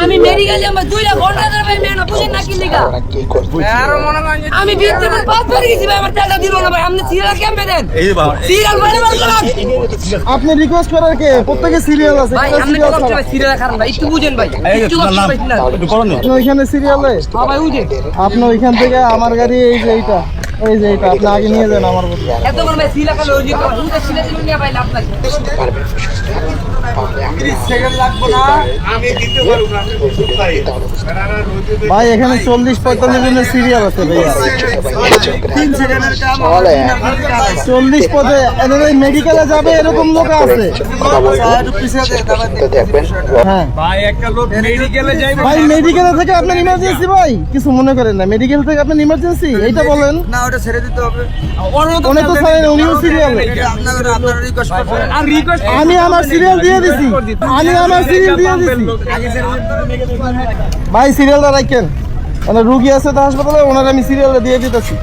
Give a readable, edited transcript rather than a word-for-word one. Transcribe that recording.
আমি মেডিকেল আমার 2 লাখ ঘন্টা ধরে ভাই মেনা বুঝেন না কি লিগা আর মনে করেন যে আমি বিদ্যুৎ পাঁচবার গেছি ভাই আমার টাকা দিল না ভাই আপনি সিরিয়াল কেমনে দেন এই বাবা সিরিয়াল মানে আপনি রিকোয়েস্ট করার কে প্রত্যেকে সিরিয়াল আছে ভাই কেন আপনি সিরিয়াল কত ছাড়া? সিরিয়াল খারাপ ভাই একটু বুঝেন ভাই এই একটু তোমার নাম কষ্ট পাইছেন না একটু করো না আপনি ওইখানে সিরিয়ালে হ্যাঁ ভাই বুঝেন আপনি ওইখান থেকে আমার গাড়ি এই যে এইটা আপনি আগে নিয়ে যান আমার বদলে এত বড় ভাই সিরিয়াল খালে ওই যে উঠে সিরিয়াল দিন নিয়ে ভাই লাভ নাই 30 সেকেন্ড লাগবে না আমি দিতে পারবো না আমি বুঝতে পারি ভাই এখানে 40-45 জনের সিরিয়াল আছে ভাইয়া 3 সেকেন্ডের কাম 40 পদে এদের মেডিকেলে যাবে এরকম লোক আছে হ্যাঁ ভাই একটা লোক মেডিকেলে যাইবে ভাই মেডিকেলে থেকে আপনার ইমার্জেন্সি ভাই কিছু মনে করেন না মেডিকেল থেকে আপনার ইমার্জেন্সি এইটা বলেন না ওটা ছেড়ে দিতে হবে উনি তো ছাড়েন উনিও সিরিয়ালে আপনারা রিকোয়েস্ট করবেন আর রিকোয়েস্ট আমি আমার সিরিয়াল দিয়ে দিছি ভাই সিরিয়ালটা রাখেন মানে রুগী আছে তো হাসপাতালে ওনার আমি সিরিয়ালটা দিয়ে দিতেছি